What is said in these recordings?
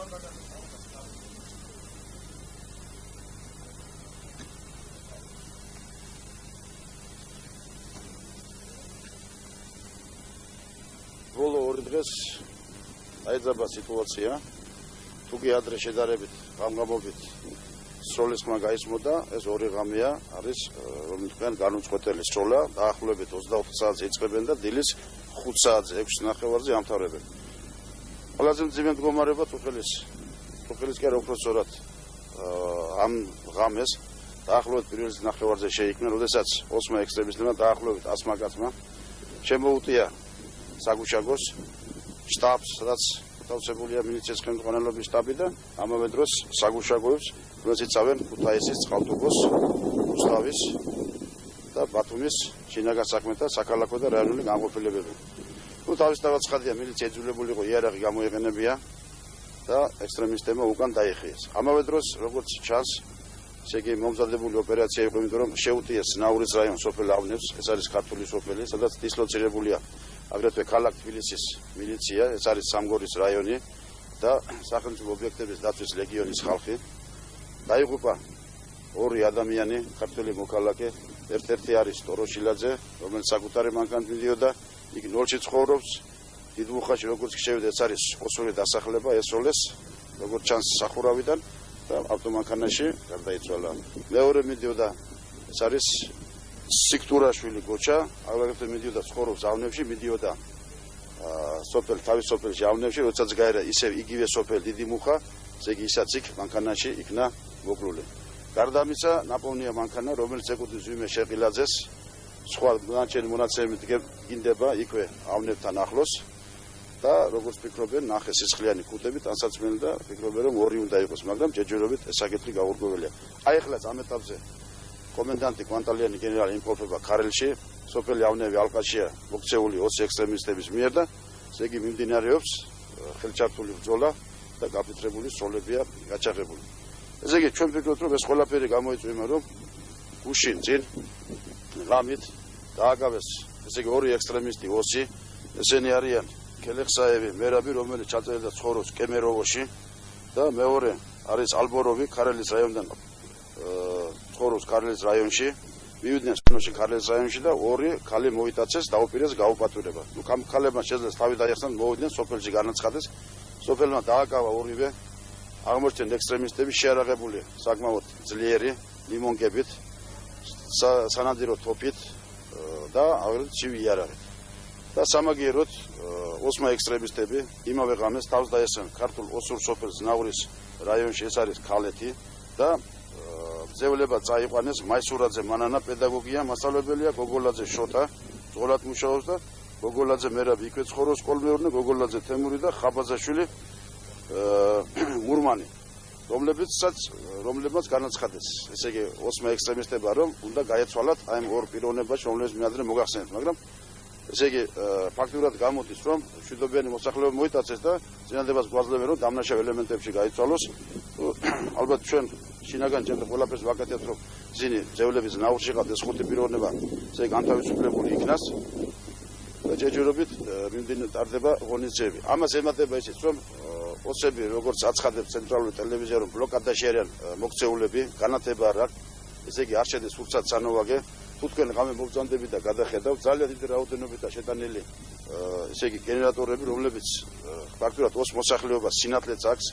ბოლო ორი დღეს აიძაბა სიტუაცია, თუკი ადრე შედარებით გამგამობით სროლისხმა გაისმოდა, ეს ორი ღამეა არის რომელთგან განუწყვეტელი სროლა, დაახლოებით 24 საათზე იწყებენ და დილის 5 საათზე 6:30-ზე ამთავრებენ. ყველაზე მძიმე მდგომარეობა თუხელის კი არა უფრო სწორად ამ ღამეს დაახლოებით პირველ ნახევარზე შეიქმნა, როდესაც ოსმა ექსტრემისტებმა დაახლოებით 100 მაკაცმა შემოუტია საგუშაგოს შტაბს, სადაც თავსებულია მილიციის ხელმძღვანელობის შტაბი და ამავე დროს საგუშაგოებს, რომელსაც იცავენ ქუთაისის, წყალტუბოს, რუსთავის და ბათუმის შინაგან საქმეთა საქალაქო და რაიონული განყოფილებები. თავისთავად ცხადია, მილიცია იძულებული იყო იარაღი გამოეყენებია და ექსტრემისტებმა უკან დაიხიეს. ამავე დროს, როგორც ჩანს, ესე იგი მომზადებული ოპერაცია იყო, იმიტომ რომ შეუტიეს ნაურის რაიონს სოფელ ავნებს, ეს არის ქართული სოფელი, სადაც დისლოცირებულია აგრეთვე ქალაქ თბილისის მილიცია, ეს არის სამგორის რაიონი და სახელმწიფო ობიექტების დაცვის ლეგიონის ხალხი. დაიღუპა ორი ადამიანი, ქართველი მოქალაქე, ერთ-ერთი არის ტოროშილაძე, რომელიც საკუთარი მანქანით მიდიოდა, იქ ნოლში ცხოვრობს, დიდმუხაში როგორც შევიდა, ეს არის ოსური დასახლება, ესროლეს, როგორც ჩანს სახურავიდან და ავტომანქანაში გარდაიცვალა. მეორე მიდიოდა, ეს არის სიქტურაშვილი გოჩა, აგრეთვე მიდიოდა ცხოვრობს ავნებში, მიდიოდა თავის სოფელში ავნებში, როდესაც გაერა ისევ იგივე სოფელი დიდი მუხა, ესე იგი ისაც იქ მანქანაში იქნა მოკლული. გარდა ამისა, ნაპოვნია მანქანა, რომელიც ეკუთვნის ვინმე შეყილაძეს, სხვა განაჩენი მონაცემებით გინდება იქვე ავნებთან ახლოს და როგორც ფიქრობენ, ნახე სისხლიანი კუტები, ტანსაცმელი და ფიქრობენ, რომ ორი უნდა იყოს, მაგრამ ჯერჯერობით ეს საკითხი გაურკვეველია. აი ახლა ამ ეტაპზე კომენდანტი კვანტალიანი გენერალი იმყოფება ქარელში, სოფელი ავნები ალყაშია მოქცეული 20 ექსტრემისტების მიერ და ესე იგი მიმდინარეობს ხელჩართული ბრძოლა და გაფიცრებული სროლებია გაჩაღებული. ესე იგი ჩვენ ვფიქრობთ, რომ ეს ყველაფერი გამოიწვია, რომ გუშინ წინ ღამით დააგავეს ესე იგი ორი ექსტრემისტი 20, ესენი არიან ქელეხსაევი, მერაბი, რომელიც ჩაწერდა ცხოვრობს კემეროვოში და მეორე არის ალბოროვი, ქარელის რაიონიდან ცხოვრობს ქარელის რაიონში, მივიდნენ სანოში ქარელის რაიონში და ორი ქალი მოიტაცეს, დაუპირეს გაუპატვირება. ქალებმა შეძლეს თავი დაიხსნან, მოვიდნენ სოფელში განაცხადეს, სოფელმა დააკავა ორივე, აღმოჩნდნენ ექსტრემისტები შეარაღებული საკმაოდ ძლიერი ლიმონკებით, სანადირო თოფით და აგრეთვე ცივი იარაღით. და სამაგიეროდ ოსმა ექსტრემისტები იმავე ღამეს თავს დაესწრნენ ქართულ ოსურ სოფელს ნაურის რაიონში, ეს არის ქალეთი და ძევლება წაიყვანეს მაისურაძე მანანა პედაგოგია მასწავლებელია, გოგოლაძე შოთა ზღოლად მუშაობს და გოგოლაძე მერაბი იქვე ცხოვრობს კოლმეურნე, გოგოლაძე თემური და ხაბაზაშვილი მურმანი, რომლებმაც განაცხადეს, ესე იგი ოსმა ექსტრემისტებმა, რომ უნდა გაეცვალათ აი ამ ორ პიროვნებაში, რომლებიც მეადრე მოგახსენეთ, მაგრამ ესე იგი ფაქტურად გამოდის, რომ მშვიდობიანი მოსახლეობა მოიტაცეს და წინადებას გვაძლევენ, რომ დამნაშავე ელემენტებში გაიცვალოს. ალბათ ჩვენ შინაგან ჯერდა ყველაფერს ვაკეთებთ, რომ ისინი ძევლების ნაურში ყავდეს ხუთი პიროვნება, ესე იგი განთავისუფლებული იქნას და ჯერჯერობით მიმდინარეობს ღონისძიებები. ამას ემატება ისიც, რომ ოცები, როგორც აცხადებს ცენტრალური ტელევიზია, რომ ბლოკადაში არიან მოქცეულები, განათება არ აქვს, ესე იგი არ შედის სულცად სანოვაგე. თუ თქვენ ღამე მოგწანდებით და გადახედავთ, ძალიან დიდი რაოდენობითაა შეტანილი, ესე იგი გენერატორები, რომლებიც ფაქტურად ოს მოსახლეობას სინათლეც აქვს,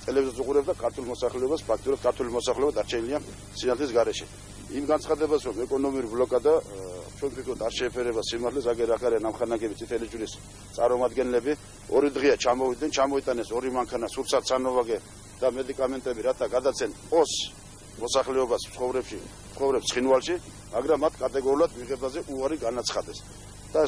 ტელევიზორს უყურებს და ქართულ მოსახლეობას ფაქტურად ქართული მოსახლეობა დარჩენილია სინათლის გარეშე. იმ განცხადებას, რომ ეკონომიური ბლოკადა ჩვენ ვფიქრობთ არ შეეფერება სიმართლეს, აგერ აქ არიან ამხანაგები წითელი ჯვრის წარმომადგენლები, ორი დღეა ჩამოვიდნენ, ჩამოიტანეს ორი მანქანა, სურცად სანოვაგე და მედიკამენტები, რათა გადაცენ ოს მოსახლეობას ცხოვრებს ცხინვალში, მაგრამ მათ კატეგორიულად მიღებაზე უარი განაცხადეს. და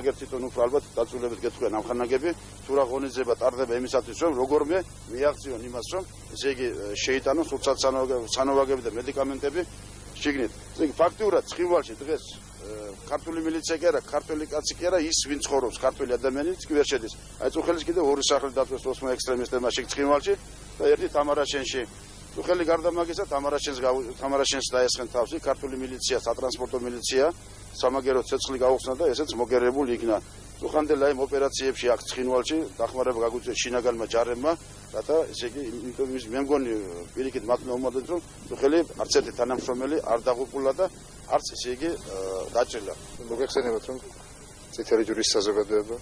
აგერ თვითონ უფრო ალბათ დაწვრილებით გეტყვიან ამხანაგები, თუ რა ღონისძიება ტარდება იმისათვის, რომ როგორმე მიაღწიონ იმას, რომ ესე იგი შეიტანონ სულცად სანოვაგები და მედიკამენტები შიგნით. ესე იგი ფაქტიურად ცხინვალში დღეს ქართული მილიცია კი არა, ქართველი კაცი კი არა, ის ვინ ცხოვრობს, ქართველი ადამიანიც კი ვერ შედის. აი წუხელის კიდევ ორი სახლი დაწვეს ოსმა ექსტრემისტებმა ცხინვალში და ერთი თამარაშენში. წუხელი გარდა მაგისა თამარაშენს დაესხენ თავში, ქართული მილიცია, სატრანსპორტო მილიცია, სამაგერო ცეცხლი გაუხსნა და ესეც მოგერებული იქნა. ხანდელ აი ოპერაციებში აქ ცხინვალში დახმარება გაგვიწია შინაგანმა ჯარებმა, რათა ესე იგი მე მგონი პირიქით მათმა უმადოთ რომ ხელი არც ერთი თანამშრომელი არ დაღუპულა და არც ესე იგი დაჭრილა. მოგეხსენებათ რომ წითელი ჯვრის საზოგადოება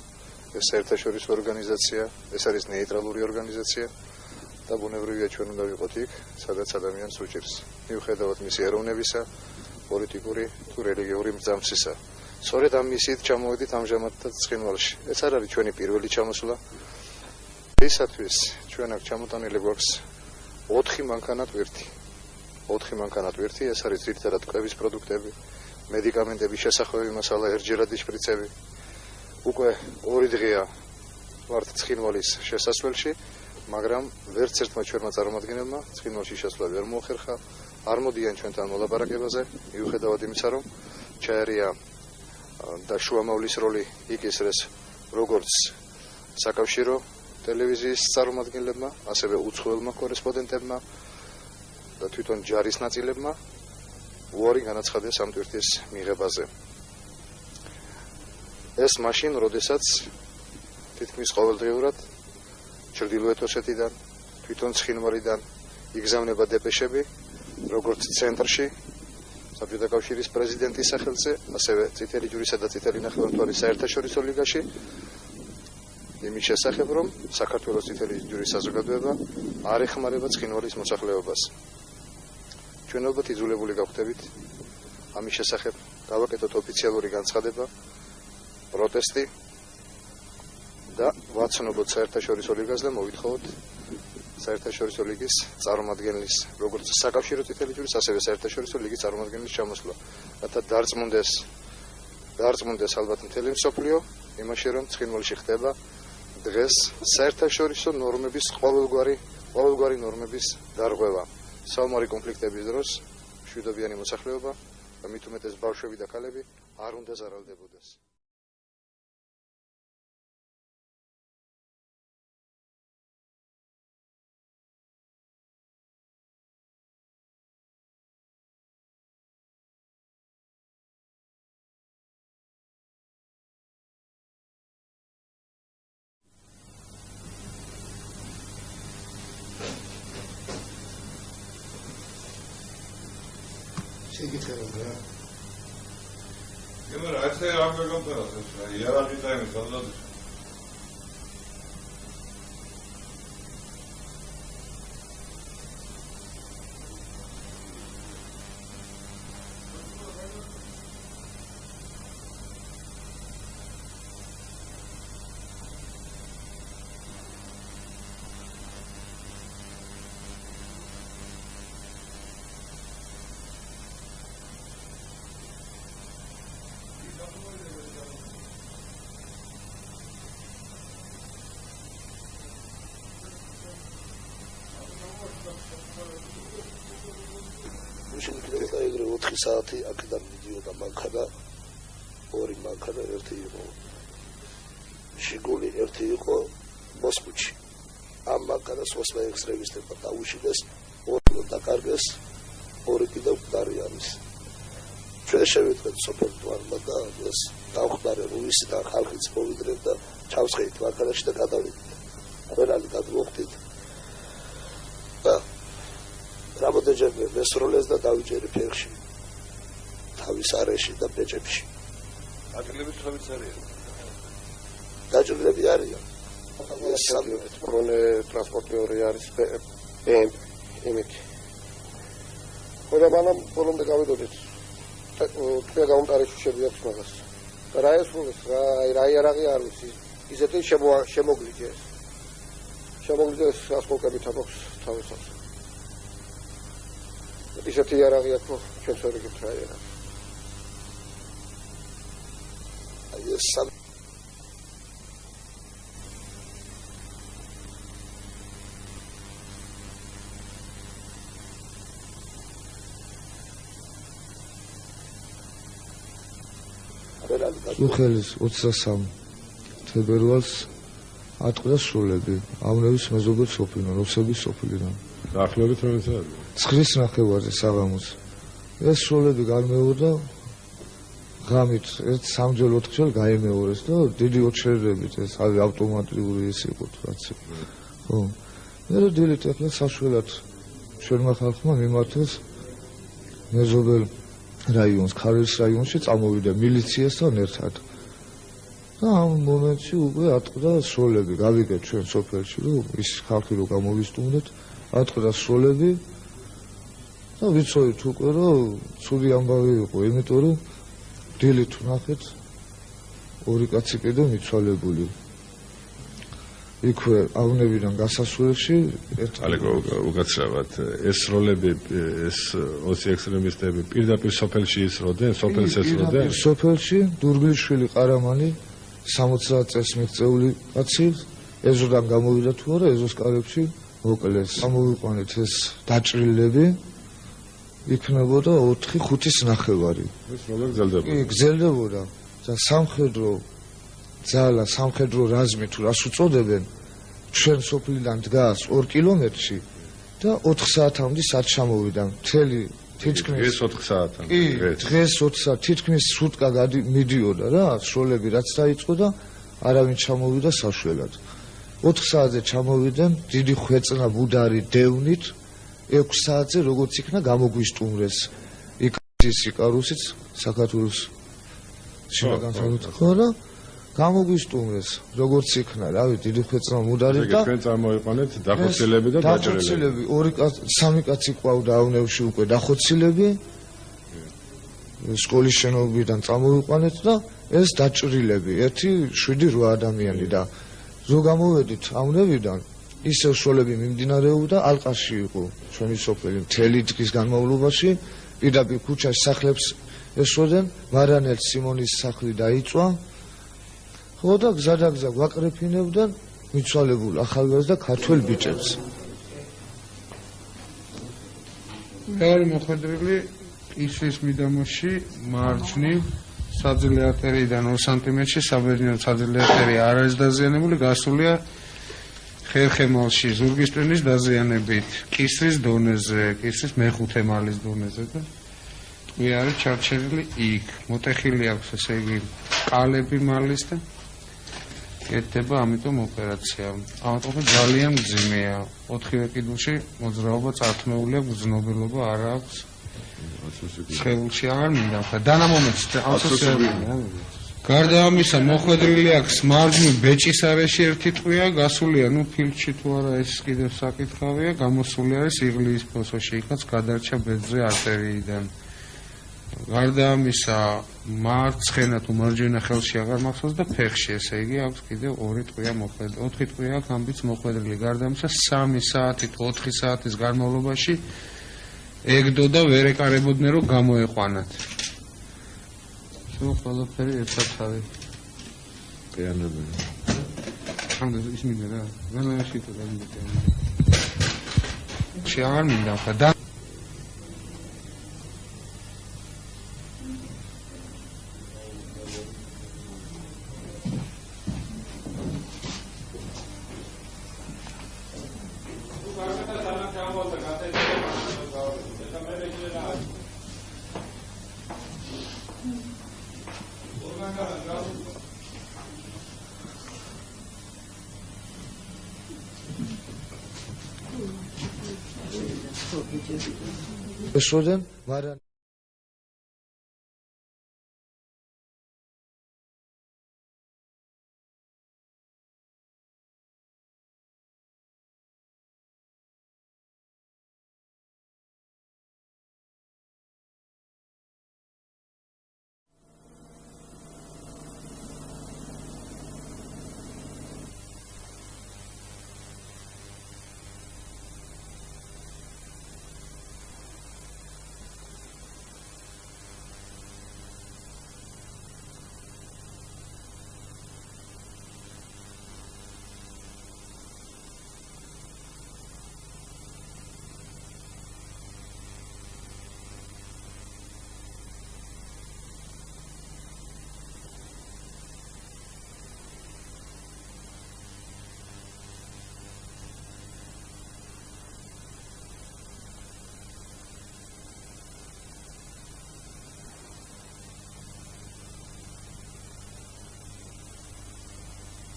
ეს საერთაშორისო ორგანიზაცია, ეს არის ნეიტრალური ორგანიზაცია და ბუნებრივია ჩვენ უნდა ვიყოთ იქ, სადაც ადამიანს უჭირს. მიუხედავად მისი ეროვნებისა, პოლიტიკური თუ რელიგიური მძამსისა. სწორედ ამ მისიით ჩამოვედით ამჟამად ცხინვალში. ეს არ არის ჩვენი პირველი ჩამოსვლა. ისათვის ჩვენ აქ ჩამოტანილი გვაქვს 4 მანქანა-ტვირთი. 4 მანქანა-ტვირთი, ეს არის ძირითადად კვების პროდუქტები, მედიკამენტების შესახვევი მასალა, ერთჯერადი შპრიცები. უკვე 2 დღეა ვართ ცხინვალის შესასვლელში, მაგრამ ვერც ერთმა ჩვენმა წარმომადგენელმა ცხინვალში შესვლა ვერ მოახერხა. არ მოდიან ჩვენთან მოლაპარაკებაზე, მიუხედავად იმისა, რომ ჩაერია და შუამავლის როლი იკისრეს როგორც საკავშირო ტელევიზიის წარმომადგენლებმა, ასევე უცხოელმა კორესპონდენტებმა და თვითონ ჯარის ნაწილებმა უარი განაცხადეს ამ ტვირთის მიღებაზე. ეს მაშინ, როდესაც თითქმის ყოველდღიურად ჩრდილოეთ ოსეთიდან, თვითონ ცხინვალიდან იგზავნება დეპეშები, როგორც ცენტრში, საბჭოთა კავშირის პრეზიდენტის სახელზე, ასევე წითელი ჯვრისა და წითელი ნახევარმთვარის საერთაშორისო ლიგაში, იმის შესახებ, რომ საქართველოს წითელი ჯვრის საზოგადოება არ ეხმარება ცხინვალის მოსახლეობას. ჩვენ ალბათ იძულებული გავხდებით ამის შესახებ გავაკეთოთ ოფიციალური განცხადება, პროტესტი და ვაცნობოთ საერთაშორისო ლიგას და მოვითხოვოთ საერთაშორისო ლიგის წარმომადგენლის, როგორც საკავშირო წითელი ჯვრის, ასევე საერთაშორისო ლიგის წარმომადგენლის ჩამოსვლა, რათა დარწმუნდეს ალბათ მთელი მსოფლიო იმაში, რომ ცხინვალში ხდება დღეს საერთაშორისო ნორმების ყოველგვარი ნორმების დარღვევა. საომარი კონფლიქტების დროს მშვიდობიანი მოსახლეობა და მით უმეტეს ბავშვები და ქალები არ უნდა ზარალდებოდეს. Immer als er angekommen ist, ja, wie sein soll. შეიძლება ეგრე 4 საათი აქედან მიდიოდა მანქანა, 2 მანქანა, ერთი იყო შიგული, ერთი იყო მოსკუჩი. ამ მანქანას ოსმა ექსტრემისტებმა დაუშინეს, 2 დაკარგეს, 2 კიდევ დარიანის. ჩვენ შევიდგეთ სოფელთვარმა და ეს დავხმარეთ რუსიდან ხალხიც მოვიდნენ და ჩავსხეით მანქანაში და გადავიდით. ყველანი გადმოვხდით. რამოდენჯერმე მესროლეს და დავიჭერი ფეხში, თავის არეში და ბეჭებში. აჭრილები თავის არიან. დაჭრილები არიან. მქონე ტრანსპორტიორი არის იმითი. ყველა მანამ ბოლომდე გავიდოდით. თქვენ გამომტარებში შევიაქვს მაგას. და რა ესულეს, რა იარაღი არ ვიცი. ისეთი შემოგვიძეს. შემოგვიძეს ასკოლკებით აქვს თავისას. ისეთი იარაღი აქვს, ჩვენ შევიგებთ რა იარაღი. აი ეს სამ უხელის 23 თებერვალს ატყდა სულები ამნების მეზობელ სოფლიდან, როსების სოფლიდან. დაახლოებით რომელიც არის? 9 ნახევარზე საღამოს. ეს სულები გამეორდა ღამით ერთ სამჯერ ოთხჯერ გაიმეორეს და დიდი ოჩერებით ეს ავტომატიური ეს იყო რაც ხო მე დილით ახლა საშველად ჩვენმა ხალხმა მიმართეს მეზობელ რაიონს ქარელის რაიონში წამოვიდა მილიციასთან ერთად და ამ მომენტში უკვე ატყდა სროლები გავიგეთ ჩვენ სოფელში რომ ის ხალხი რო გამოვისტუმრეთ ატყდა სროლები და ვიცოდით უკვე რომ ცუდი ამბავი იყო იმიტომ რომ დილით ვნახეთ ორი კაცი კიდე მიცვალებული იქვე ავნებიდან გასასვლელში ალეკო უკაცრავად ეს როლები ეს ოცი ექსტრემისტები პირდაპირ სოფელში ისროდნენ სოფელს ესროდნენ სოფელში დურგლიშვილი ყარამანი 60 წელს მიღწეული კაცი ეზოდან გამოვიდა თუ არა ეზოს კარებში მოკლეს ამოვიყვანეთ ეს დაჭრილები იქნებოდა 4-5-ის ნახევარი ეს როლი გრძელდებოდა კი გრძელდებოდა და სამხედრო ძალა სამხედრო რაზმი თუ რას უწოდებენ ჩვენ სოფლიდან დგას 2 კილომეტრში და 4 საათამდე სად ჩამოვიდა მთელი თითქმის ეს 4 საათამდე კი დღეს 4 საათი თითქმის სუტკა მიდიოდა რა სროლები რაც დაიწყო და არავინ ჩამოვიდა საშველად 4 საათზე ჩამოვიდნენ დიდი ხვეწნა ბუდარი დევნით 6 საათზე როგორც იქნა გამოგვისტუმრეს იქის იკარუსიც საქართველოს შინაგან საქმეთა რა გამოგვისტუმრეს როგორც იქნა რავი დიდი ხვეწნა მუდარი და ჩვენ წარმოიყვანეთ დახოცილები და დაჭრილები სამი კაცი ყავდა ავნევში უკვე დახოცილები სკოლის შენობიდან წამოვიყვანეთ და ეს დაჭრილები 7-8 ადამიანი და რო გამოვედით ავნევიდან ისევ სროლები მიმდინარეობდა ალყაში იყო ჩვენი სოფელი მთელი დღის განმავლობაში პირდაპირ ქუჩაში სახლებს ესროდნენ მარანელ სიმონის სახლი დაიწვა ხო და გზადაგზა გვაკრეფინებდნენ მიცვალებულ ახალგაზრდა ქართველ ბიჭებს მეორე მოხვედრილი ისრის მიდამოში მარჯვნივ საძილე არტერიიდან 2 სანტიმეტრში საბერძნიერო საძილე არტერია არ არის დაზიანებული გასულია ხერხემალში ზურგის ტვინის დაზიანებით კისრის დონეზე კისრის მეხუთე მალის დონეზე და ტყვი არის ჩარჩერილი იქ მოტეხილი აქვს ესე იგი ყალები მალის და კეთდება ამიტომ ოპერაცია ამიტომ ძალიან მძიმეა 4-ვე კიდურში მოძრაობა წართმეული აქვს გრძნობილობა არ აქვს შეულში არ მინდა ხა დანა მომენტს ავტოსერვისია გარდა ამისა მოხვედრილი აქვს მარჯვნივ ბეჭის არეში ერთი ტყვია გასულია ნუ ფილტში თუ არა ეს კიდევ საკითხავია გამოსული არის იღლიის ფოსოში იქაც გადარჩა ბეძზე არტერიიდან გარდა ამისა მარცხენა თუ მარჯვენა ხელში აღარ მახსოვს და ფეხში ესე იგი აქვს კიდევ 2 ტყვია მოხვედრილი 4 ტყვია აქვს ამბიც მოხვედრილი გარდა ამისა 3 საათი თუ 4 საათის განმავლობაში ეგდო და ვერ ეკარებოდნენ რომ გამოეყვანათ ყველაფერი ერთად არის პიანებელი ამდენ ის მინდა რა განაში თუ გამიგეთ შეაღარ მინდა ხა და ესროდნენ მარანელ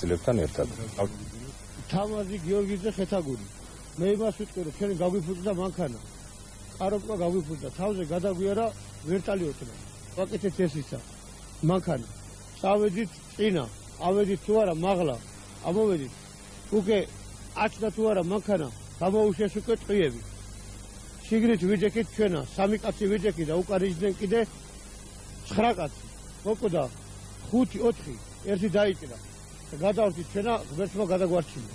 ძლებთან ერთად. თამაზი გიორგიძე ხეთაგური. მე იმას ვიტყვი რომ ჩვენ გაგვიფუძდა მანქანა. კაროპკა გაგვიფუძდა, თავზე გადაგვიარა ვერტალიოტმა. ვაკეთეთ ეს ისა. მანქანა. წავედით წინა, ავედით თუ არა მაღლა, ამოვედით. უკვე აჩდა თუ არა მანქანა, გამოუშვეს უკვე ტყიები. შიგნით ვიჯექით ჩვენა, 3 კაცი ვიჯექი და უკარიჯდნენ კიდე 9 კაცი. მოკვდა 5-4, ერთი დაიჭრა. და გადავდით ჩვენა, ღმერთმა გადაგვარჩინა.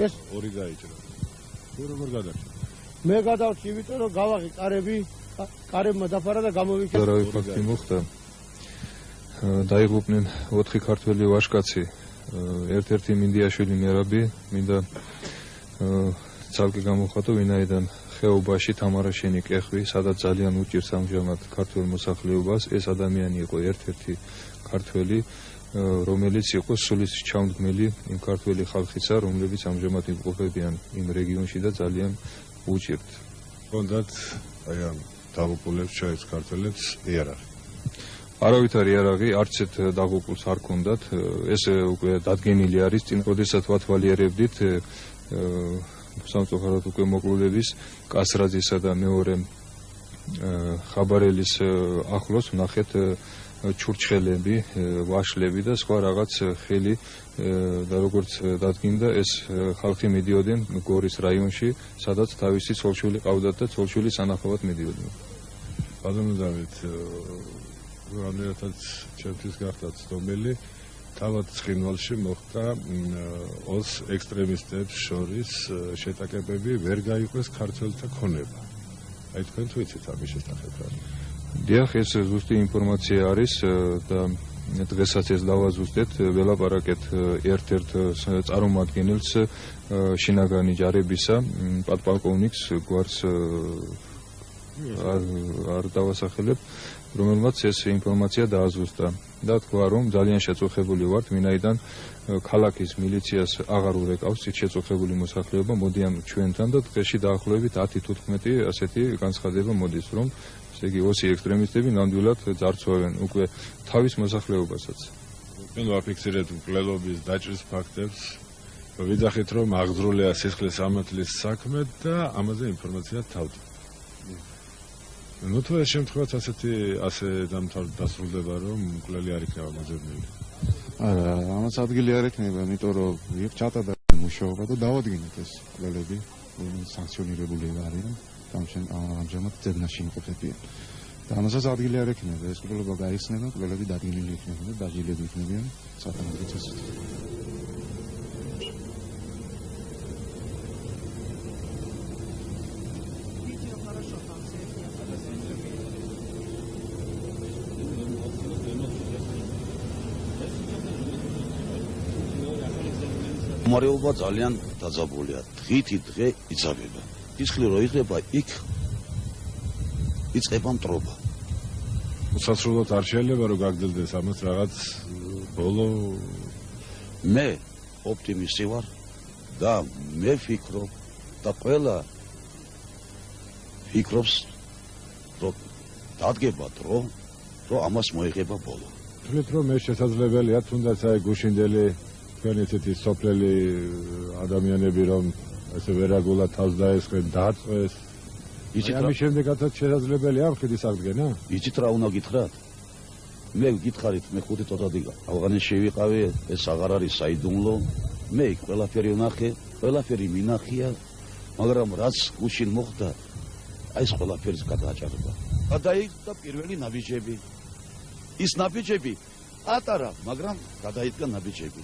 ეს ორი დაიჭრა. თუ როგორ გადარჩა? მე გადავჭი, იმიტომ რომ გავაღი კარები, კარებმა დაფარა და გამოვიქეთ. რავი ფაქტი მოხდა. დაიღუპნენ 4 ქართველი ვაჟკაცი, ერთ-ერთი მინდიაშვილი მერაბი, მინდა ცალკე გამოხატო, ვინაიდან ხეობაში თამარაშენი კეხვი, სადაც ძალიან უჭირს ამჟამად ქართველ მოსახლეობას, ეს ადამიანი იყო ერთ-ერთი ქართველი, რომელიც იყო სულის ჩამდგმელი იმ ქართველი ხალხისა, რომლებიც ამჟამად იმყოფებიან იმ რეგიონში და ძალიან უჭირთ. კონდათ აი ამ დაღუპულებს ჩაის ქართველებს იარაღი. არავითარი იარაღი არც ერთ დაღუპულს არ ჰქონდათ, ეს უკვე დადგენილი არის, წინ როდესაც ვათვალიერებდით სამწუხაროდ უკვე მოკლულების კასრაძისა და მეორე ხაბარელის ახლოს ვნახეთ ჩურჩხელები, ვაშლები და სხვა რაღაც ხელი და როგორც დადგინდა ეს ხალხი მიდიოდნენ გორის რაიონში, სადაც თავისი ცოლშვილი ყავდათ და ცოლშვილის სანახავად მიდიოდნენ. ბატონო დავით, რამდენადაც ჩემთვის გახდა ცნობილი, თავად ცხინვალში მოხდა ოს ექსტრემისტებს შორის შეტაკებები, ვერ გაიყვეს ქართველთა ქონება. აი თქვენ თუ იცით ამის შესახებ რა? დიახ, ეს ზუსტი ინფორმაცია არის და დღესაც ეს დავაზუსტეთ, ველაპარაკეთ ერთ-ერთ წარმომადგენელს შინაგანი ჯარებისა, პატპალკოვნიკს გვარს არ დავასახელებ, რომელმაც ეს ინფორმაცია დააზუსტა და თქვა, რომ ძალიან შეწუხებული ვართ, ვინაიდან ქალაქის მილიციას აღარ ურეკავს ის შეწუხებული მოსახლეობა, მოდიან ჩვენთან და დღეში დაახლოებით 10-15 ასეთი განცხადება მოდის, რომ ესე იგი ოსი ექსტრემისტები ნამდვილად ძარცვავენ უკვე თავის მოსახლეობასაც. ჩვენ ვაფიქსირეთ მკვლელობის დაჭრის ფაქტებს, ვიძახით, რომ აღძრულია სისხლის ამათლის საქმე და ამაზე ინფორმაცია თავდა. ნუ თუ ეს შემთხვევაც ასე დასრულდება, რომ მკვლელი არ იქნება მოძებნილი. არა, ამას ადგილი არ ექნება, იმიტომ რომ ჩატარდა მუშაობა და დავადგინეთ ეს მკვლელები, რომლებიც სანქციონირებული არიან. ამჟამად ძებნაში იმყოფებიან. და ამასაც ადგილი არ ექნება, ეს მკვლელობა გაიხსნება, მკვლელები დადგენილი იქნება და დაჟილები იქნებიან სათანადო წესით. მდგომარეობა ძალიან დაძაბულია. დღითი დღე იცავება. ისხლი რო იღება, იქ იწყება მტრობა. უსასრულოდ არ შეიძლება რომ გაგრძელდეს ამას რაღაც ბოლო. მე ოპტიმისტი ვარ და მე ვფიქრობ და ყველა ფიქრობს, რომ დადგება დრო, რომ ამას მოიღება ბოლო. თვლით რომ ეს შესაძლებელია, თუნდაც აი გუშინდელი თქვენ ესეთი სოფლელი ადამიანები რომ ესე ვერაგულად თავს დაესხენ, დააწყვეს. ამის შემდეგაც შესაძლებელია ამ ხიდის აღდგენა? იცით რა უნდა გითხრათ? მე გითხარით, მე 5 წუთადი ავღანეთში ვიყავი, ეს აღარ არის საიდუმლო. მე იქ ყველაფერი ვნახე, ყველაფერი მინახია, მაგრამ რაც გუშინ მოხდა, აი ეს ყველაფერს გადააჭარბა. გადაიდგა პირველი ნაბიჯები. ის ნაბიჯები პატარა, მაგრამ გადაიდგა ნაბიჯები.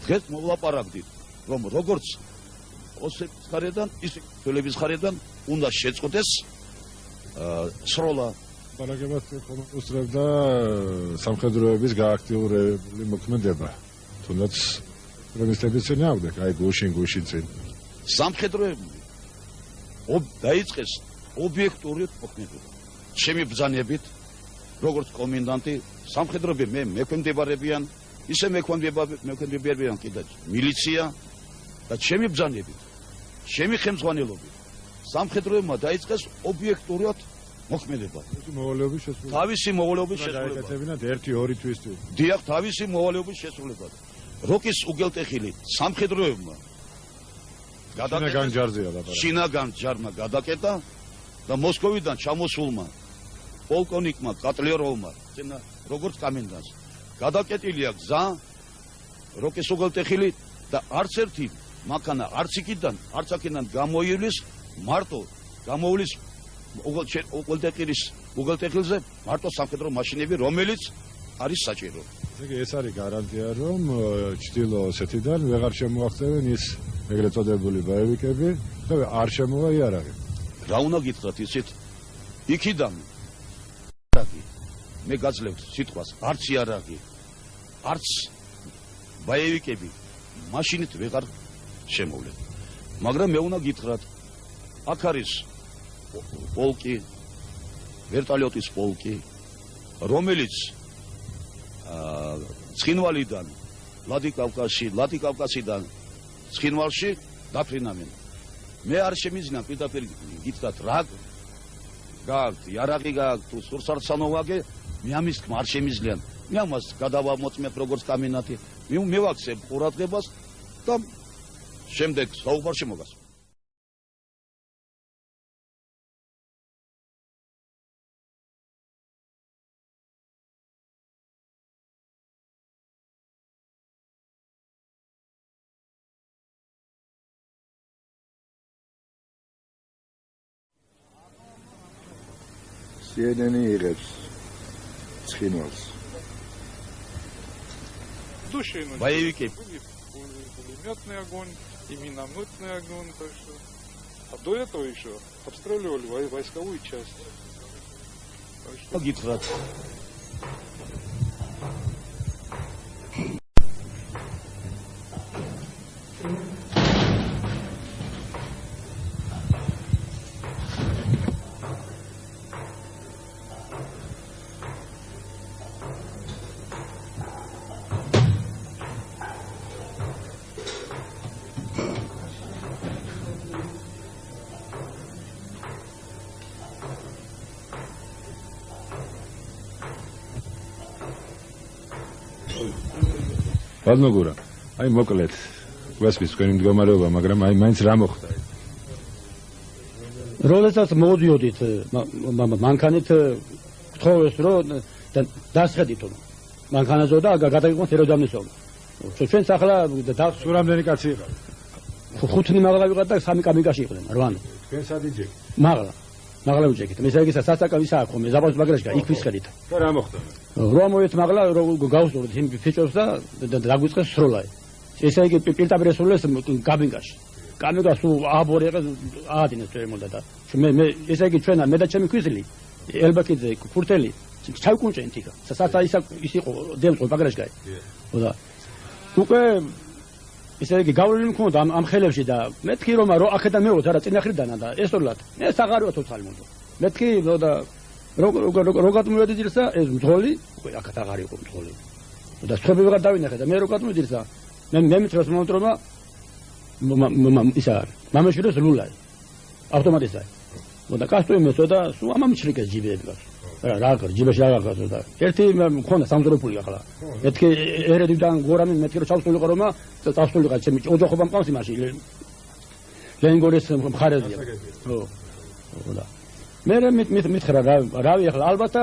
დღეს მოვლაპარაკდით, რომ როგორც ოსების ხარიდან, ისე თველების ხარიდან უნდა შეწყვეტეს სროლა. პარაგებას უსწრებდა სამხედროების გააქტიურებული მოქმედება. თუნდაც პრემისტების წინ ავდეთ, აი გუშინ წინ. სამხედროები დაიწყეს ობიექტური მოქმედება. ჩემი ბრძანებით, როგორც კომენდანტი, სამხედროები მექვემდებარებიან, ისე მექვემდებარებიან კიდე მილიცია და ჩემი ბრძანებით, ჩემი ხელმძღვანელობით სამხედროებმა დაიწყეს ობიექტურად მოქმედება. მოვალეობის შესრულება. თავისი მოვალეობის შესრულება. გაეკეთებინათ 1-2 თვისთვის. დიახ, თავისი მოვალეობის შესრულება. როკის უგელტეხილი სამხედროებმა შინაგან ჯარზეა ლაპარაკი. შინაგან ჯარმა გადაკეტა და მოსკოვიდან ჩამოსულმა პოლკოვნიკმა კატლიოროვმა, როგორც კომენდანტს, გადაკეტილია გზა როკის უგელტეხილი და არც ერთი მანქანა არც იქიდან, არც აქედან გამოივლის, მარტო გამოვლის უგელტეხილზე მარტო სამხედრო მაშინები, რომელიც არის საჭირო. ეს არის გარანტია, რომ ჩtildeო ოსეთიდან ვეღარ შემოაღწევენ ის ეგრეთ წოდებული ბაევიკები და არ შემოვა იარაღი. რა უნდა გითხრათ ისეთ იქიდან მე გაძლევთ სიტყვას არც იარაღი არც ბაევიკები მაშინით ვეღარ შემოვლენ. მაგრამ მე უნდა გითხრათ აქ არის პოლკი ვერტალიოტის პოლკი რომელიც ცხინვალიდან ლადიკავკასიდან ცხინვალში დაფრინავენ. მე არ შემიძლია პირდაპირ გითხრათ რა გააქვთ, იარაღი გააქვთ, თუ სურსარცანო ვაგე, მე ამის თქმა არ შემიძლია. მე ამას გადავამოწმებ როგორც კომინდანტი, მივაქცევ ყურადღებას და შემდეგ საუბარში მოგასვლა. CNN იღებს ცხინვალს. Боевики. Пулеметный огонь, и минометный огонь, так что. А до этого еще обстреливали войсковую часть. Так что... Badmogura, აი მოკლედ, გვესმის თქვენი მდგომარეობა, მაგრამ აი მაინც რა მოხდა? როდესაც მოდიოდით მანქანით გთხოვეს რომ დასხედითო მანქანაზე და გადაიყვანოთ ეროდამნისობა. ჩვენ ახლა სულ რამდენი კაცი იყავ? 5 მაღლა ვიყავ და 3 კამიკაში იყვნენ, 8. თქვენ სად იჯეკ? მაღლა ვიჯეკით. მე ისე სასაკავი საქმე, მე ზაბოს ბაგრაშკა იქ ვისხედით. და რა მოხდა? რომ მოეთ მაღლა გავუსწორეთ იმ ფიჭებს და დაგვიწყეს სროლა. ესე იგი პირდაპირ ესრულეს კაბინაში. კაბინაში აბორი ეყეს აადინეს თემოდა და მე ესე იგი ჩვენა მე და ჩემი ქვიზლი ელბაკიძე ფურტელი ჩავკუნჭენ თიკა. სასა ის იყო დემწყო ბაგრაშკა. ხოდა უკვე ესე იგი გავლილი მქონდა ამ ხელებში და მეთქი რომ აქედან მეოთ არა წინახრიდანა და ესრულად მე საღაროა თოთალი მომდო. მეთქი და როგორ მივედიძირსა ეს მძღოლი უკვე აქ აღარ იყო მძღოლი და სხვები ვეღარ დავინახე და მე როგორ მივედიძირსა მე მითხრას მომდრომა ისა მამაშვილის ლულაი ავტომატიზაი და კასტოი მესო და სულ ამამჩლიკეს ჯიბეები გას რა კარ ჯიბეში აღარ გასო და ერთი მქონდა სამძროფული ახლა მეთქი ერედიდან გორამი მეთქი რომ ჩავსულიყო რომა წავსულიყო ჩემი ოჯახობა მყავს იმაში ლენგორის მხარეზე ხო და მე მითხრა რავი ახლა ალბათ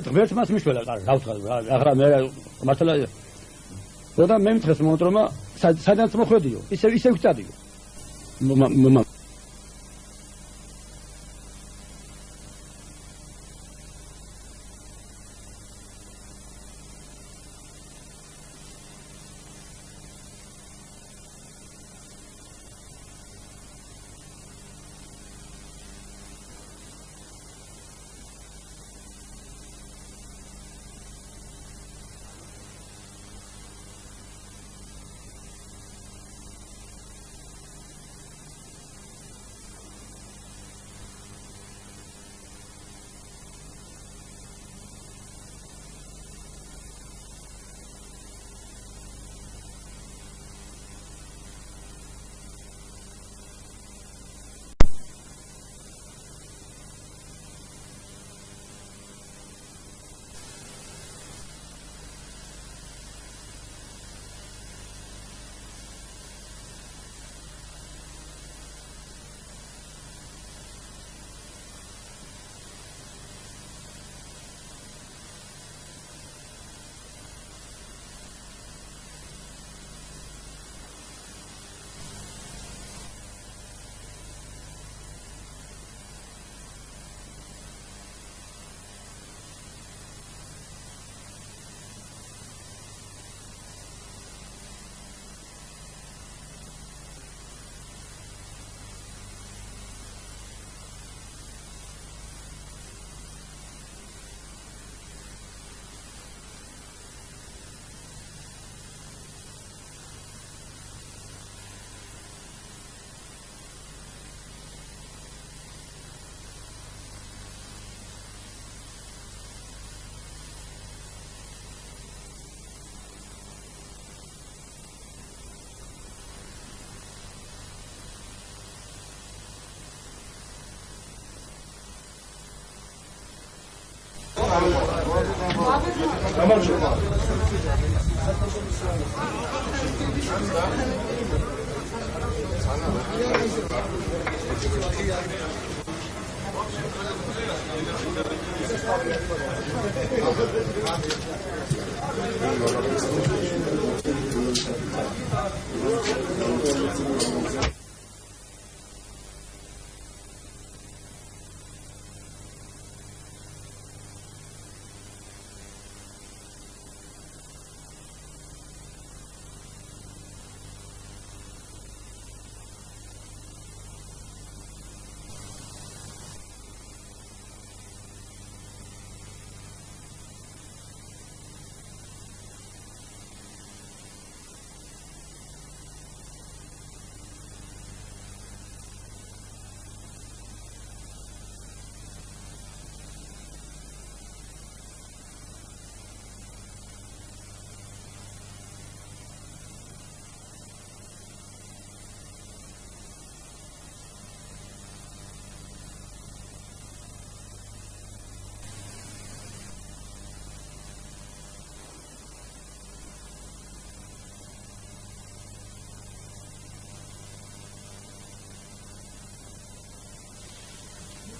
ღმერთს მას მიშველა რა ვთქვა ახლა მე მართლა და მე მითხრეს მომდრომა სადაც მოხვედიო ისე ვწადიო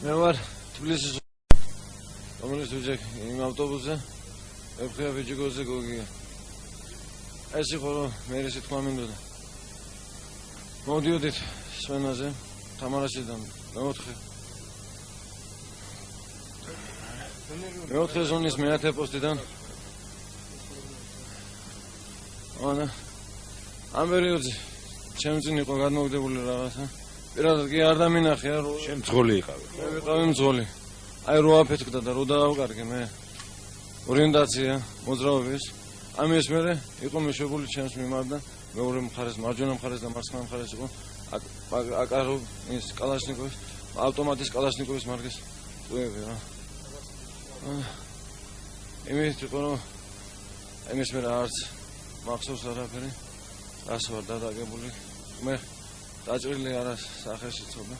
მე ვარ თბილისის რომელიც ვიძახ იმ ავტობუსზე ეფხია ვიჯიგოზე გოგია ეს იყო რომ მე ესე თქვა მინდოდა მოდიოდით სვენაზე თამარაშიდან მეოთხე ზონის მეათე პოსტიდან ანა ამ პერიოდზე ჩემ წინ იყო გადმოვიდებული რაღაცა პირადად კი არ დამინახია რომ შენ მძღოლი იყავი მე ვიყავი მძღოლი აი რო აფეთქდა და რო დაავკარგე მე ორიენტაცია მოძრაობის ამის მერე იყო მეშვებული ჩემს მიმართ და მეორე მხარეს მარჯვენა მხარეს და მარცხენა მხარეს იყო აკარო ის კალაშნიკოვის ავტომატის კალაშნიკოვის მარკის წვევები რა იმით იყო რომ ამის მერე არც მახსოვს არაფერი რას ვარ დადაგებული მე დაჭრილი არა სახეში ცოტა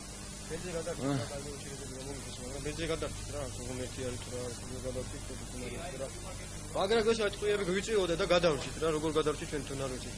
ბენზი გადარჩით რა ზოგმერთი არის თუ რა გადარჩით რა მაგრამ გეშა ტყუები გვიწიოდა და გადარჩით რა როგორ გადარჩით ჩვენ თუნ არ ვიცით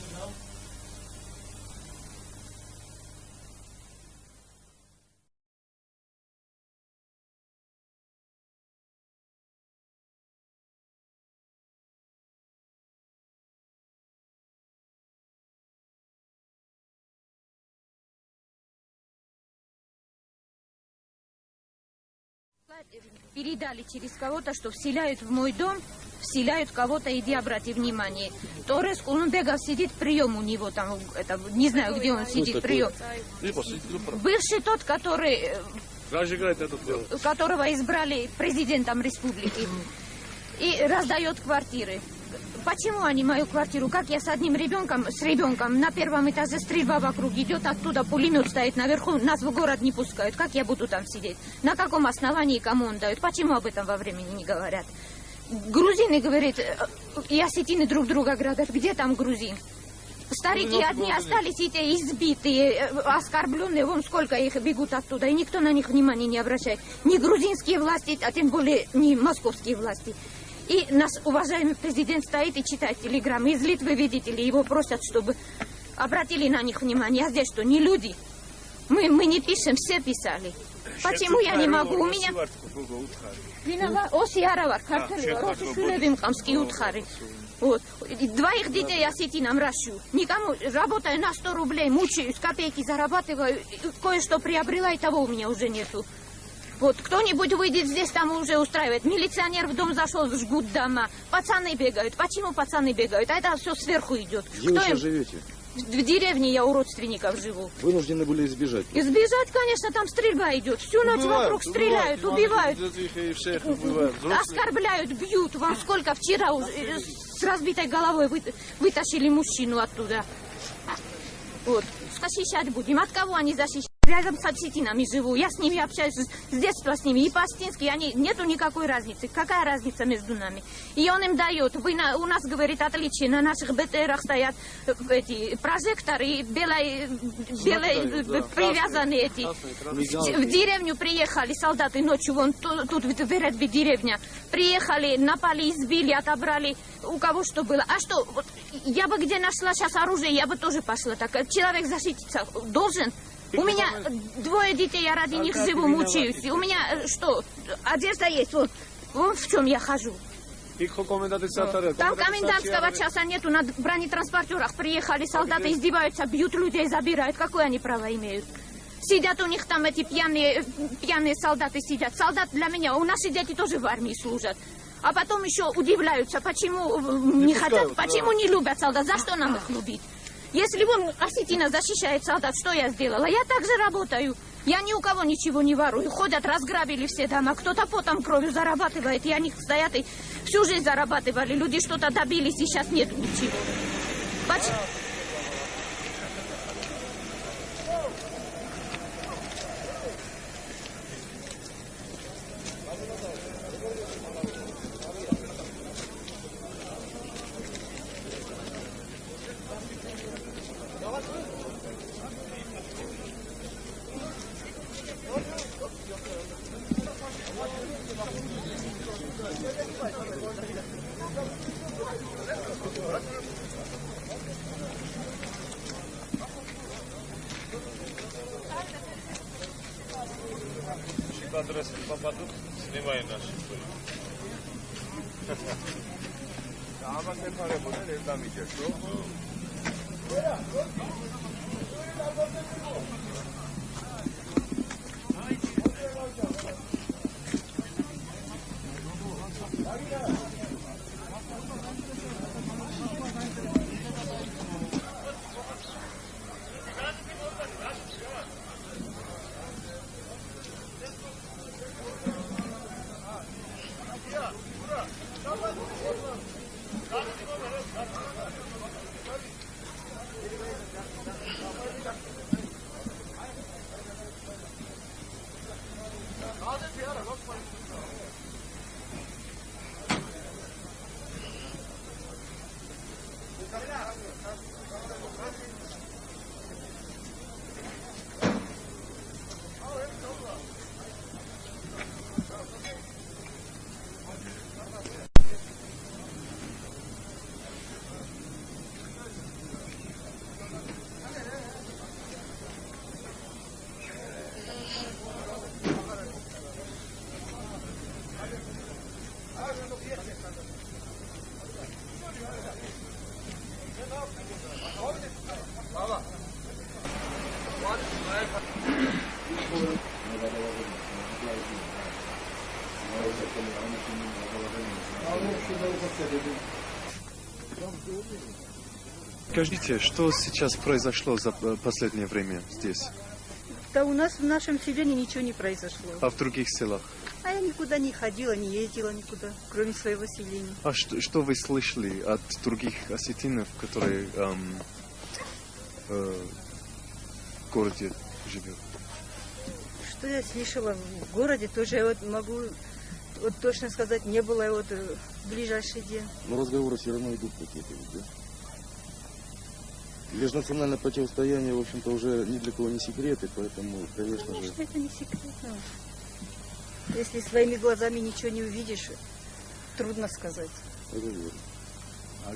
Передали через кого-то, что вселяют в мой дом, вселяют кого-то, иди обрати внимание. Торрес Кулунбегов сидит, прием у него там, это, не знаю, где он сидит, прием. Бывший тот, которого избрали президентом республики, и раздает квартиры. Почему они мою квартиру? Как я с одним ребенком, на первом этаже стрельба вокруг идет, оттуда пулемет стоит наверху, нас в город не пускают. Как я буду там сидеть? На каком основании кому он дает? Почему об этом во времени не говорят? Грузины, говорят, и осетины друг друга грабят. Где там грузин? Старики одни остались, эти избитые, оскорбленные, вон сколько их бегут оттуда, и никто на них внимания не обращает. Ни грузинские власти, а тем более не московские власти. И наш уважаемый президент стоит и читает телеграммы. Из Литвы, видите ли, его просят, чтобы обратили на них внимание. А здесь что, не люди? Мы не пишем, все писали. Почему я не могу? У меня... Вот. Двоих детей осетинам ращу. Никому, работаю на 100 рублей, мучаюсь, копейки зарабатываю, кое-что приобрела, и того у меня уже нету. Вот, кто-нибудь выйдет здесь, там уже устраивает. Милиционер в дом зашел, жгут дома. Пацаны бегают. Почему пацаны бегают? А это все сверху идет. Где вы сейчас живете? В деревне я у родственников живу. Вынуждены были избежать? Избежать, конечно, там стрельба идет. Всю ночь вокруг стреляют, убивают. Оскорбляют, бьют. Вам сколько вчера с разбитой головой вытащили мужчину оттуда. Вот. Защищать будем. От кого они защищают? Рядом с осетинами живу, я с ними общаюсь с детства с ними, и по-осетински, нету никакой разницы. Какая разница между нами? И он им дает, у нас, говорит, отличие, на наших БТРах стоят эти прожекторы, белые привязанные эти. В деревню приехали солдаты ночью, вон тут в Вередве деревня, приехали, напали, избили, отобрали, у кого что было. А что, вот, я бы где нашла сейчас оружие, я бы тоже пошла так. Человек защититься должен. У меня 2 детей, я ради них живу, мучаюсь. У меня что, одежда есть, вот в чем я хожу. Там комендантского часа нету, на бронетранспортерах приехали солдаты, издеваются, бьют людей, забирают. Какое они право имеют? Сидят у них там эти пьяные солдаты сидят. Солдат для меня, у наши дети тоже в армии служат. А потом еще удивляются, почему не хотят, почему не любят солдат, за что нам их любить? Если вон осетина защищает солдат, что я сделала? Я также работаю. Я ни у кого ничего не ворую. Ходят, разграбили все дома. Кто-то потом кровью зарабатывает. И они стоят и всю жизнь зарабатывали. Люди что-то добились, и сейчас нет ничего. Адрес попадут, снимай наши. Скажите, что сейчас произошло за последнее время здесь? Да у нас в нашем селении ничего не произошло. А в других селах? А я никуда не ходила, не ездила никуда, кроме своего селения. А что вы слышали от других осетинов, которые в городе живут? Что я слышала в городе, тоже я вот могу точно сказать, не было вот в ближайший день. Но разговоры все равно идут какие-то, да? Межнациональное противостояние, в общем-то, уже ни для кого не секрет, и поэтому, конечно же... Конечно, это не секретно. Если своими глазами ничего не увидишь, трудно сказать. Это верно.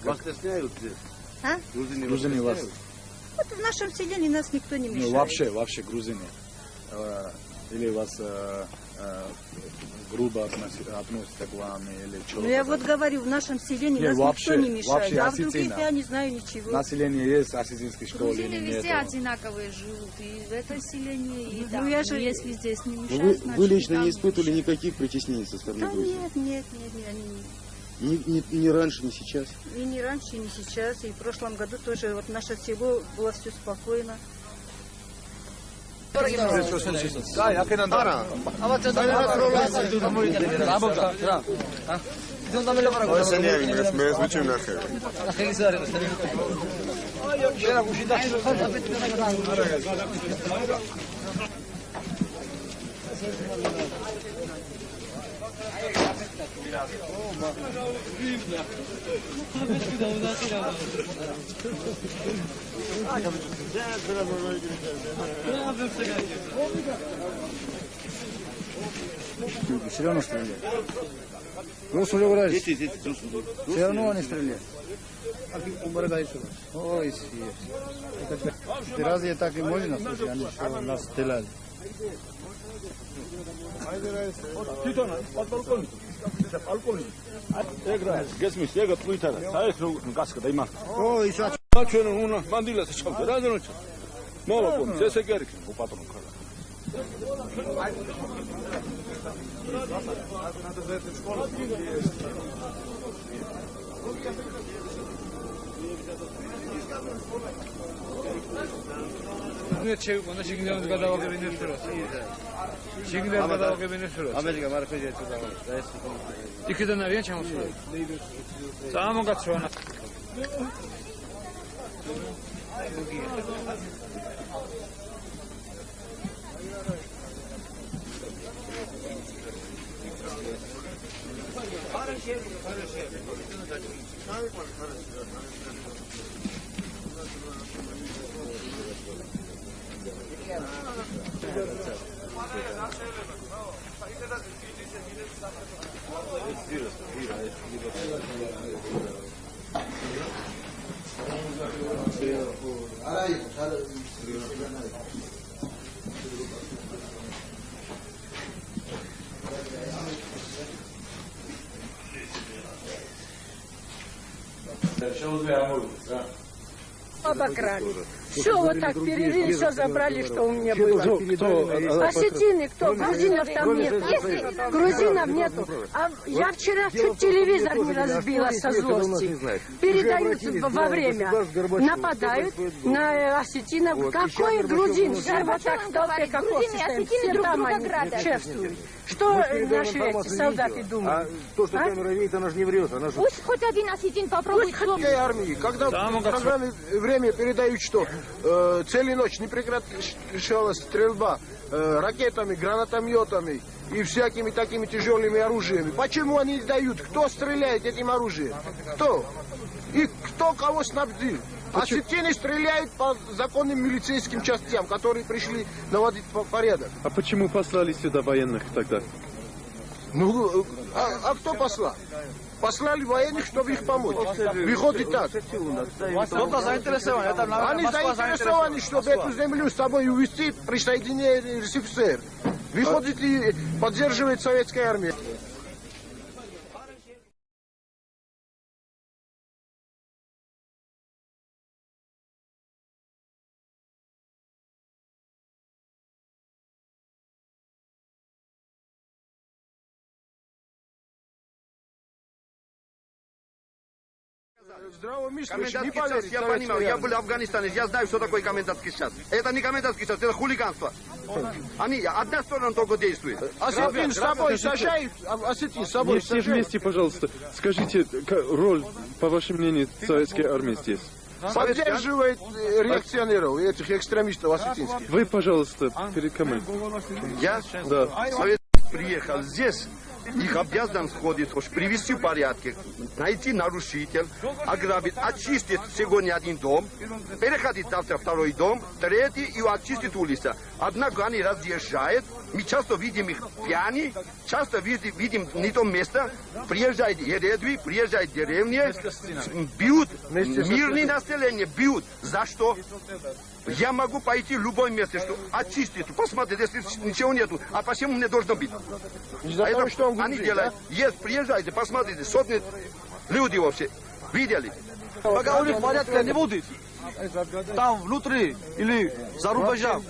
Вас стесняют здесь? А? Грузины вас? Вот в нашем селении нас никто не мешает. Ну, вообще грузины. Или вас грубо относятся к вам, или что-то. Ну, я вот говорю, в нашем селении нас никто не мешает. А в других я не знаю ничего. Население есть осетинской школы или Грузины нет? везде одинаковые живут, и в этой селении, и Ну, там. я же- Если здесь не Но мешают, вы лично там не испытывали никаких притеснений со стороны Да Грузии? нет, они Ни раньше, ни сейчас? и не раньше, и не сейчас. И в прошлом году тоже вот наше село было все спокойно. Все равно стреляет. Рус уже выраз. Все равно они стреляют. Ой, разве так и можно, слушай, они что нас стреляли? გესმის ეგ ტვით არა საერთოდ რო გასკდა იმას ო ისა ჩვენ უნდა მანდილას ჩავდა რა ზონოჩა მოვა პონს ესე კი არის ო პატრონ ხარ მე შევიყო შიგნიდან გადავაგებინე შორს შიგნიდან გადავაგებინე შორს ამერიკა მარხეჯა თუ დავა და ეს იქიდან არიან ჩამოსული წამოგაცრონა Обокрали. Все вот так перерыли, все забрали, что у меня было. Осетины кто? Грузинов там нет. Грузинов нету. А я вчера чуть телевизор не разбила со злости. Передают во время. Нападают на осетинов. Какой грузин? Все вот так в толпе, как все там они шефствуют. Что наши эти солдаты думают? То, что камера видит, она же не врет. Пусть хоть один осетин попробует. Армии, когда в программе время передают, что целую ночь не прекращалась стрельба ракетами, гранатометами и всякими такими тяжелыми оружиями. Почему они не дают? Кто стреляет этим оружием? Кто? И кто кого снабдил? Осетины стреляют по законным милицейским частям, которые пришли наводить порядок. А почему послали сюда военных тогда? Ну, а кто послал? Послали военных, чтобы их помочь. Выходит так. Кто-то заинтересован. Они заинтересованы, чтобы эту землю с собой увезти, присоединение РСФСР. Выходит и поддерживает советская армия. Комендантский час, я понимаю, я был в Афганистане, я знаю, что такое комендантский час. Это не комендантский час, это хулиганство. Они, одна сторона только действует. Осетин с собой сажают, осетин с собой Все вместе, пожалуйста, скажите, роль, по вашему мнению, советской армии здесь? Поддерживает реакционеров, этих экстремистов осетинских. Вы, пожалуйста, перед кем? Я? Да. Советский приехал здесь. Их обязан сходить, привести в порядок, найти нарушитель, ограбить, очистить сегодня один дом, переходить завтра второй дом, третий и очистить улицу. Однако они разъезжают, мы часто видим их пьяни, часто видим не то место, приезжают редви, приезжают деревни, бьют, мирное население бьют. За что? Я могу пойти в любое место, что очистить, посмотреть, если ничего нету. А почему мне должно быть? Это что они делают? Есть, приезжайте, посмотрите, сотни людей вообще видели. Пока у них порядка не будет, там внутри или за рубежом.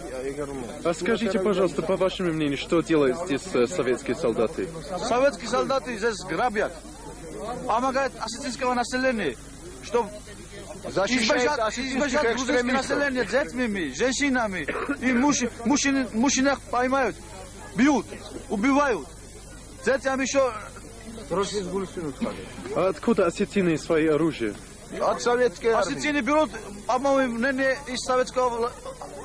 А скажите, пожалуйста, по вашему мнению, что делают здесь советские солдаты? Советские солдаты здесь грабят, помогают осетинского населения, чтобы избежать грузинского населения детьми, женщинами. И мужчин поймают, бьют, убивают. Детям еще... А откуда осетины свои оружия? От советской армии. Осетины берут, по-моему, из советского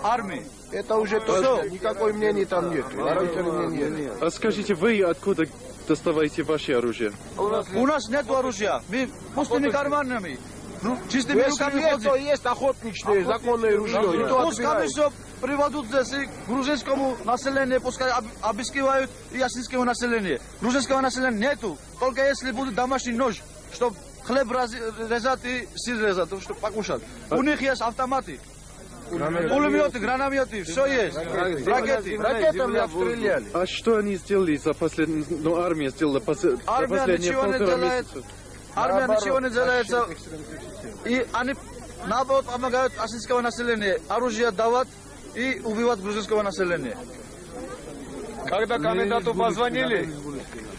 армии. Это уже точно. Никакой мнений там нет. Нет. А скажите, вы откуда доставаете ваше оружие? У нас нет оружия. Мы пустыми карманами. Ну, чистыми руками ходим. То есть охотничное законное ружье. Пускай все приводят здесь к грузинскому населению, пускай обыскивают и осетинского населения. Грузинского населения нету. Только если будет домашний нож, чтобы хлеб резать и сыр резать, чтобы покушать. У них есть автоматы. Пулеметы, гранатометы, все есть. Ракеты. Ракетами обстреляли. А что они сделали за последние... Ну, армия сделала за последние полтора месяца? Армия ничего не делается. И они, наоборот, помогают осетинского населения оружие давать и убивать грузинского населения. Когда коменданту позвонили...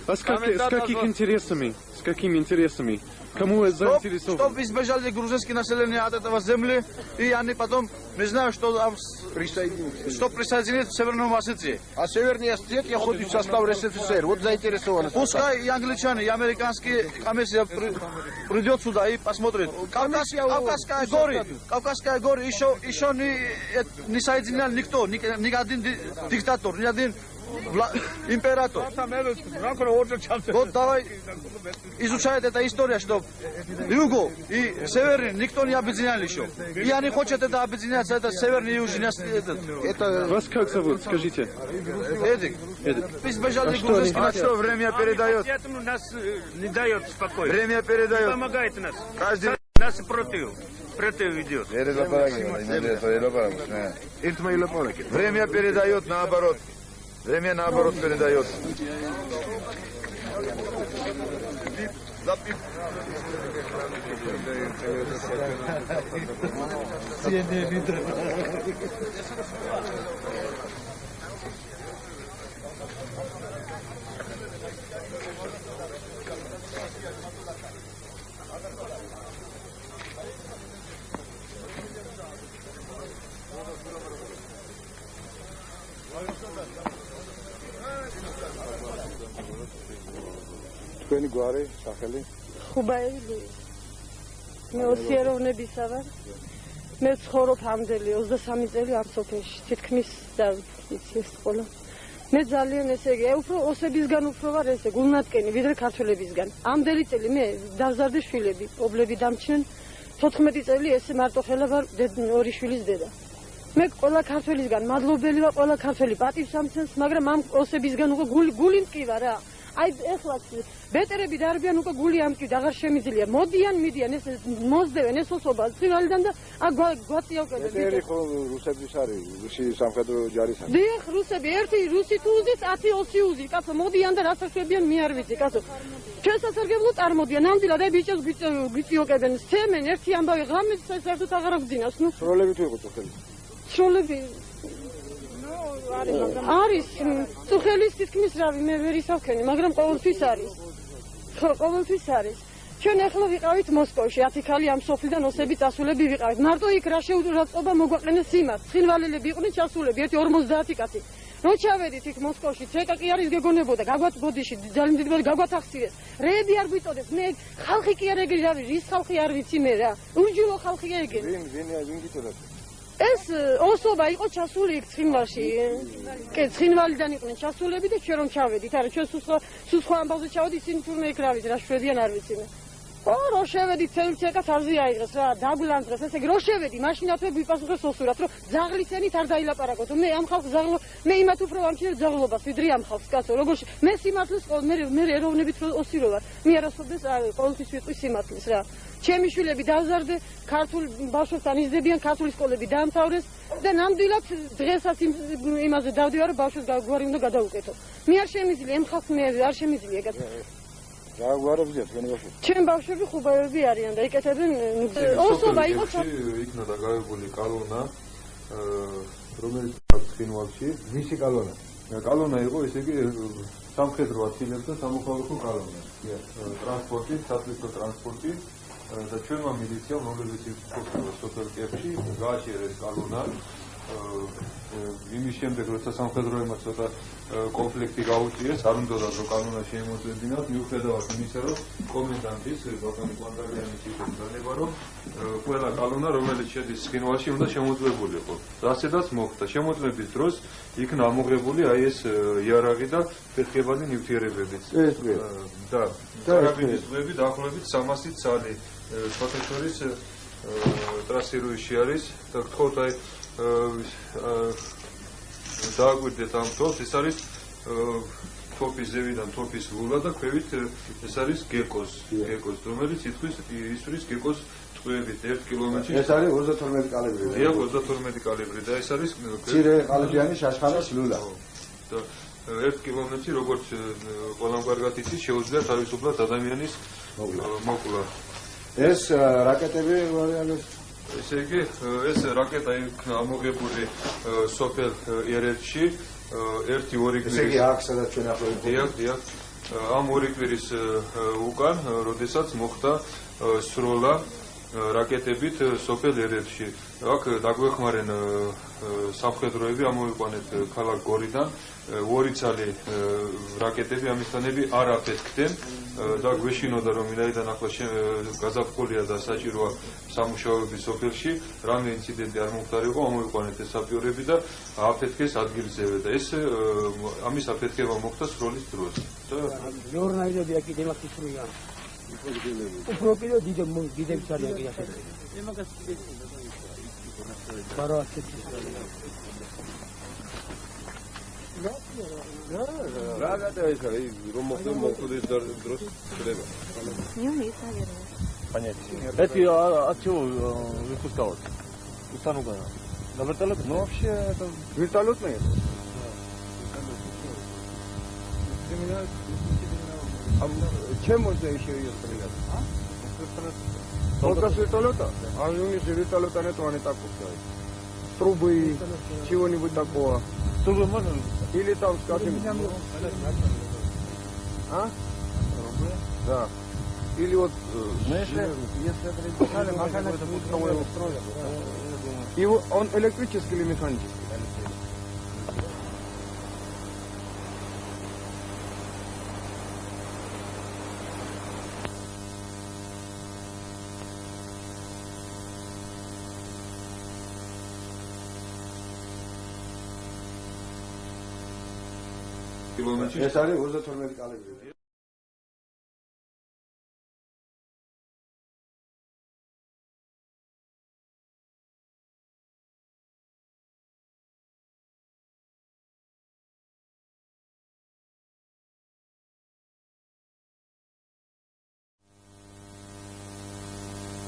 А с каких интересами? С какими интересами? Кому это заинтересовано? Чтобы избежали грузинское население от этого земли, и они потом, не знаю, что присоединить в Северную Осетию. А Северная Осетия входит в состав РСФСР. Вот заинтересованы. Пускай и англичане, и американские комиссия придет сюда и посмотрит. Кавказская горы еще не соединял никто, ни один диктатор, ни один император. Вот давай изучает эта история, что Юго и Северный никто не объединял еще. И они хотят это объединяться, это Северный и Южный. Это... Вас как зовут, скажите? Эдик. Избежали грузинского. А что, время передает? Нас не дает спокойно. Время передает. Помогает нас. Каждый... Нас против идет. Время передает наоборот. Время наоборот передает. თქვენი გვარი, სახელი? ხუბაილი. მე ოსიეროვნებისა ვარ. მე ცხოვრობ ამდელი 23 წელი ამ სოფელში, თითქმის და იცი ეს ყველა. მე ძალიან ესე იგი, უფრო ოსებისგან უფრო ვარ ესე გულნატკენი, ვიდრე ქართველებისგან. ამდელი წელი მე დავზარდე შვილები, ობლები დამჩნენ. 14 წელი ესე მარტო ხელა ვარ ორი შვილის დედა. მე ყველა ქართველისგან მადლობელი ვარ, ყველა ქართველი პატივს ამცემს, მაგრამ ამ ოსებისგან უკვე გული მტკივა რა. აი ეხლა ბეტერები დარბიან უკვე გული ამტკივდა, აღარ შემიძლია. მოდიან, მიდიან, ეს მოსდევენ ეს ოსობა წინვალიდან და გვაწიავკენ. ბეტერი ხო რუსების არის, რუსი სამხედრო ჯარის არის. დიახ, რუსები, ერთი რუსი თუ უზის, 10 ოსი უზის. კაცო, მოდიან და რასაც შვებიან, მე არ ვიცი, კაცო. ჩვენ სასარგებლო წარმოდიან, ნამდვილად აი ბიჭებს გვიწიოყებენ, სცემენ, ერთი ამბავი ღამეს საერთოდ აღარ აღძინავს, ნუ. სროლები თუ იყო წუხელი? სროლები არის წუხელის თითქმის რავი მე ვერ ისავქენი, მაგრამ ყოველთვის არის. ხო, ყოველთვის არის. ჩვენ ახლა ვიყავით მოსკოვში, 10 ქალი ამ სოფლიდან ოსები წასულები ვიყავით. მარტო იქ რა შეუძლებლობა მოგვაყენეს იმას. ცხინვალელები იყვნენ ჩასულები, ერთი 50 კაცი. რო ჩავედით იქ მოსკოვში, ცეკა კი არის გეგონებოდა, გაგვაც ბოდიში, ძალიან დიდი გაგვათახსირეს. რეები არ გვიწოდებს, მე ხალხი კი არ ეგრე რავი, რის ხალხი არ ვიცი მე რა. ურჯულო ხალხია ეგრე. ვინ გიწოდებს? ეს ოსობა იყო ჩასული იქ ცხინვალში. კი, ცხინვალიდან იყვნენ ჩასულები და ჩვენ რომ ჩავედით, არა ჩვენ სულ სხვა ამბავზე ჩავედით, ისინი თურმე იქ რა ვიცი, რა შვედიან არ ვიცი მე. ო, რო შევედით, ცეკაც არ ზიაიღეს რა, დაგულანძღეს, ესე იგი, რო შევედი, მაშინათვე გვიპასუხეს ოსურად, რომ ზაღლიცენით არ დაილაპარაკოთ. მე ამ ხალხს ზაღლო, მე იმათ უფრო ვამჩნევ ზაღლობას, ვიდრე ამ ხალხს, კაცო, როგორ მე სიმართლეს მე ეროვნებით ოსი რო ვარ. მე არასოდეს ყოველთვის ვიტყვი სიმართლეს რა. ჩემი შვილები დავზარდე, ქართულ ბავშვებთან იზრდებიან, ქართული სკოლები დაამთავრეს და ნამდვილად დღესაც იმაზე დავდივარ, რომ ბავშვებს გვარი უნდა გადავუკეთო. მე არ შემიძლია, ამ ხალხს მე არ შემიძლია ეგაც. რა გვარებია თქვენი ბავშვები? ჩემ ბავშვები ხუბაევები არიან და იკეთებენ ოსობა იყო იქნა დაგავებული კალონა, რომელიც ცხინვალში, მისი კალონა. კალონა იყო, ესე იგი, სამხედრო აცილებდა სამოქალაქო კალონა. ტრანსპორტი, სატვირთო ტრანსპორტი და ჩვენმა მილიციამ, რომლებიც იყო სოფელ კეფში, გააჩერეს კალონა იმის შემდეგ, როცა სამხედროებმა ცოტა კონფლიქტი გაუწიეს, არ უნდათ რომ კანონა შეემოწმებინათ, მიუხედავად იმისა, რომ კომენდანტის ბატონი კვანტარიანის იყო დანება, რომ ყველა კანონა, რომელიც შედის ცხინვალში, უნდა შემოწმებულიყო. რასედაც მოხდა, შემოწმების დროს იქნა ამოღებული აი ეს იარაღი და ფეთქებადი ნივთიერებებიც. და კარაბინის ზღვები დაახლოებით 300 ცალი ფოთეშორის ტრასირუიში არის და გთხოვთ აი დააგვირდეთ ამ თოფს, ეს არის თოფის ზევიდან თოფის ლულა და ქვევით ეს არის გეკოს, რომელიც ისვრის გეკოს ტყვეებით 1 კილომეტრში. ეს არის 32 კალიბრი. დიახ, 32 კალიბრი და ეს არის მცირე ყალიბიანი შაშხანის ლულა. და 1 კილომეტრში როგორც ყველამ კარგად იცის, შეუძლია თავისუფლად ადამიანის მოკლა. ეს რაკეტები არის ესე იგი, ეს რაკეტა იქნა ამოღებული სოფელ ერეთში 1-2 კვირის. ესე იგი, აქ სადაც ჩვენ ახლა ვიყავით. დიახ. ამ 2 კვირის უკან, როდესაც მოხდა სროლა რაკეტებით სოფელ ერეთში. აქ დაგვეხმარენ სამხედროები, ამოვიყვანეთ ქალაქ გორიდან 2 ცალი რაკეტები, ამისთანები არ აფეთქდნენ და გვეშინოდა რომ ვინაიდან ახლა გაზაფხულია და საჭიროა სამუშაოები სოფელში, რამე ინციდენტი არ მომხდარიყო, ამოვიყვანეთ ეს საპიორები და აფეთქეს ადგილზევე და ეს ამის აფეთქება მოხდა სროლის დროს. მეურნეობია კიდე მაგის სროლა. უფრო კიდე დიდებს არიან კიდე ასე. ემაგას კიდე ბაროასეთი. რა გადაიხა რომ მოხდეს დროს ხდება. Это от чего выпускалось? Установка. На вертолет? Ну вообще это вертолетный. А чем можно еще ее стрелять? Только с вертолета? А у них же вертолета нету, они так пускают. Трубы, чего-нибудь такого. Трубы можно? Или там, скажем... А? Да. Или вот... Если приехали, машина пусковой устроили. И он электрический или механический? ეს არის 32 კალიბრი.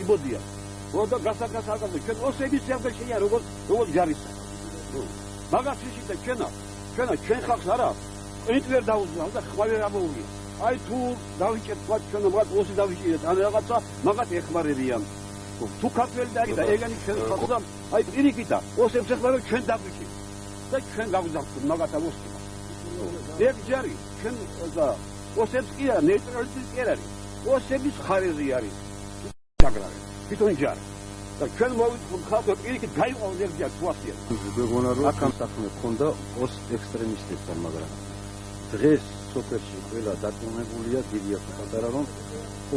იბოდია. როდა გასაგას არ გასაგ. ჩვენ ოსების ზევგაშია როგორც ჯარისა. მაგას შეიძლება ჩვენ ხალხს არა ყვით ვერ დაუძრავ და ხვალე რა მოუვია. აი თუ დავიჭერთ თქვა ჩვენ მაგათ ოსი დავიჭერეთ ან რაღაცა მაგათ ეხმარებიან. თუ ქართველი და ეგენი ჩვენ ხალხთან აი პირიქითა ოსებს ეხმარებ ჩვენ დაგვიჭირთ და ჩვენ გავუძავთ მაგათა ოსი. ეგ ჯარი ჩვენ და ოსებს კი არა ნეიტრალიტეტი კი არის. ოსების ხარეზი არის. ჩაგრავენ. თვითონ ჯარი. და ჩვენ მოვიწყოთ ხალხო პირიქით გაიყვანოს ეგ ჯარი თვასია. გვეგონა რომ აქ ამ საქმე ქონდა ოს ექსტრემისტებთან, მაგრამ დღეს სოფელში ყველა დაკომებულია დიდია პატარა რომ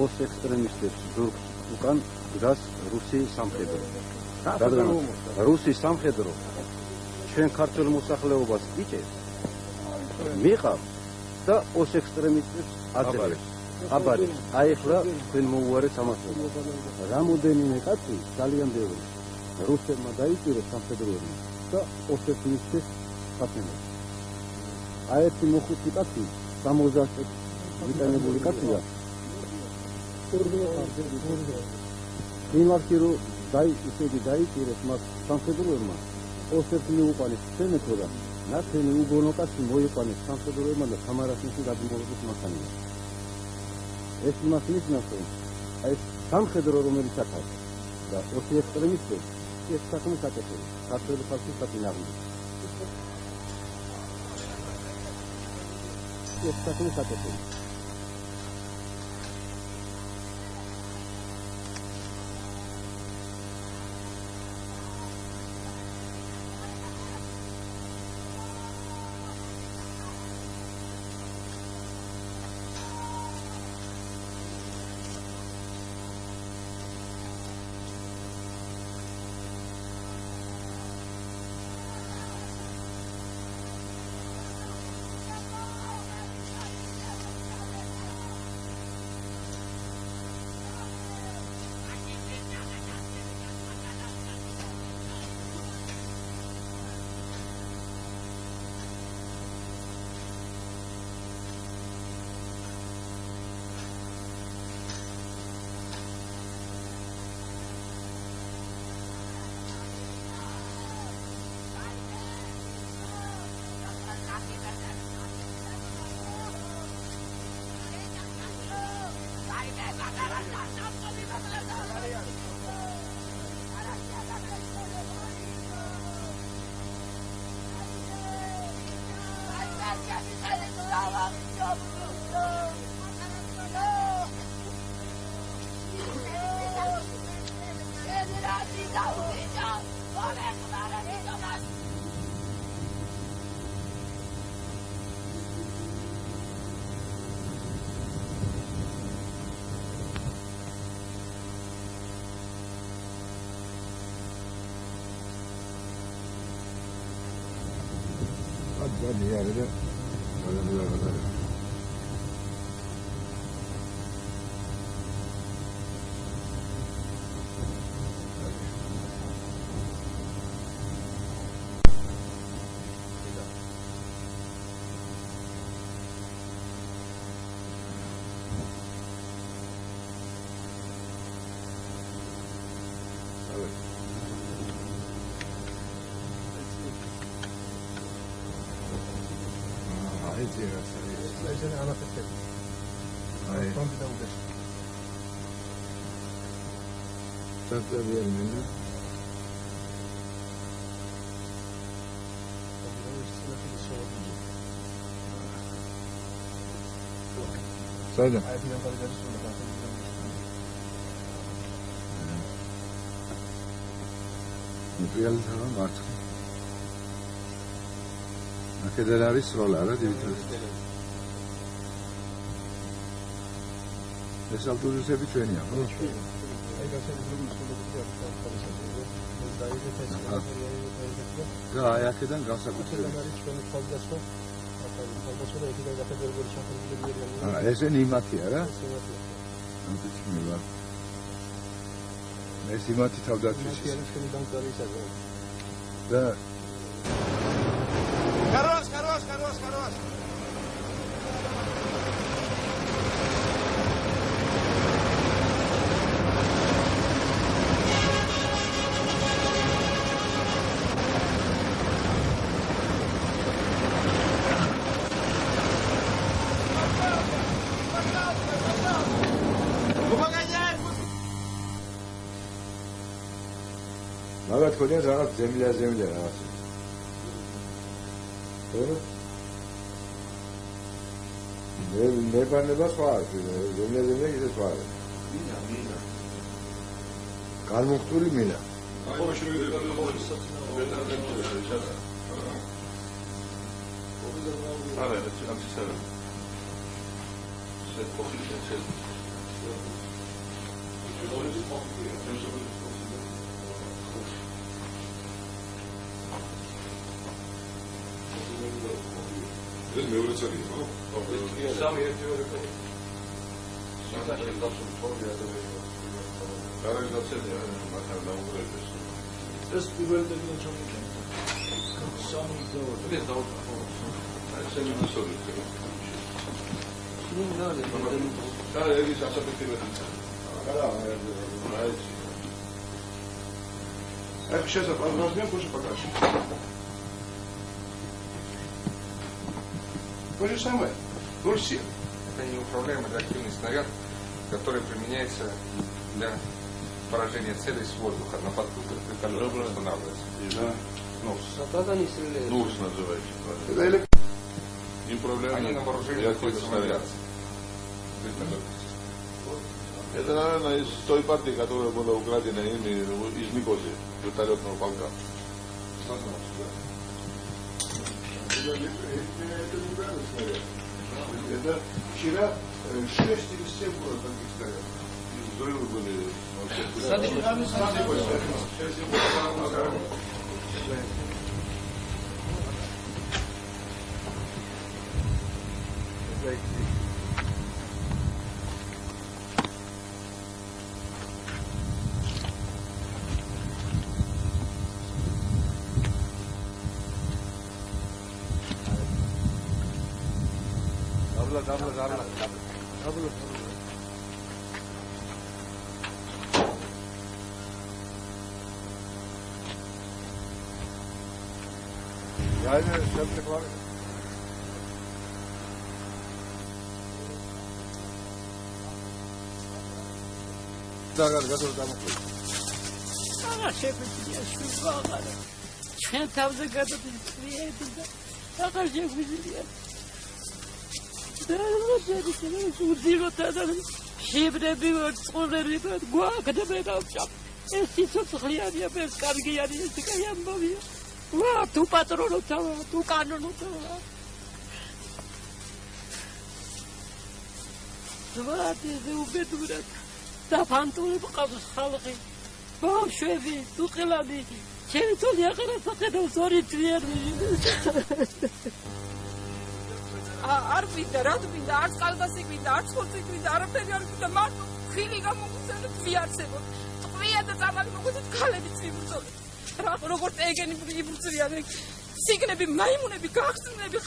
ოს ექსტრემისტებს ზურგს უკან დგას რუსი სამხედრო. რუსი სამხედრო ჩვენ ქართულ მოსახლეობას იჭერს, მიყავს და ოს ექსტრემისტებს აძლევს. აბარებს. აი ახლა თქვენ მოუარეთ ამას. რამოდენიმე კაცი ძალიან ბევრი რუსებმა დაიჭირეს სამხედროებმა და ოსებს მისცეს საფრთხეს. აი ერთი მოხუცი კაცი 60 ვიტანებული კაცია. იმართი რომ დაიჭირეს მას სამხედროებმა ოსებს მიუყვანეს ცემეთო და ნათელი უგონო კაცი მოიყვანეს სამხედროებმა და სამარასინში გადმოვიდეს მანქანით. ეს იმას ნიშნავს, რომ აი სამხედრო რომელიც აკეთებს და ოსი ექსტრემისტები ეს საქმეს აკეთებს, ქართული ხალხის საწინააღმდეგო. ეს საქმეს აკეთებს. Saydın. Geldi tamam artık. Federali sıralara diyoruz. Mesela durursa bir çöğün ya. Da ayak eden kalsa götürüyor. Ese nimati ya. Nasıl çıkmıyorlar? Nimati tavdat düşüyor. Da. Carros. Nawet chodzi zaraz zemля. Ne სხვა zemля კიდე სხვა. მინა. განმუხტული მინა. ეს მეორე წელია, ხო? სამი ერთი ორი. გარანტაცია მაგრამ დაუბრუნდეს. ეს პირველი დეგნა ჩამოყენე. სამი ზორი. ეს დაუბრუნდა. ესე ნასოლი. ნუ ნალე. და ეს ასაფეთილები. Эх, сейчас возьмем позже покажем. То же самое. Турция. Это неуправляемый реактивный снаряд, который применяется для поражения целей с воздуха. На подкрутых вертолетах устанавливается. Да. Нурс называется. Это неуправляемый. Они на вооружении находятся в авиации. Это, наверное, из той партии, которая была украдена ими из Никозии, вертолетного полка. Это неправильный снаряд. Это вчера 6 или 7 было таких снарядов. Взрывы были აღარ შეგვიძლია შვილო აღარა ჩვენ თავზე გადადიწყდით და აღარ შეგვიძლია შებრები ვარ, წყურები ვარ, გვაგდებენ ამჭამ. ეს სიცოცხლეებია, ეს კარგია, ეს კაი ამბავია. ვა, თუ პატრონოთა, თუ კანონოთა. ზვადი ზუბედურად და ფანტული ყავს ხალხი. ბავშვები, თუყელადი, ჩემი თოლი აღარ სახედავს ორი თვიანი. არ ვიდა, რა ვიდა, არც კალბასი ვიდა, არც ხორცი ვიდა, არაფერი არ ვიდა, მარტო ხილი გამოგუწევთ ვიარცებოთ. ტყვია და წამალი მოგუწევთ ქალები წიბრძოლეთ. რა როგორც ეგენი იბრძვიან, სიგნები, მაიმუნები, გახსნები.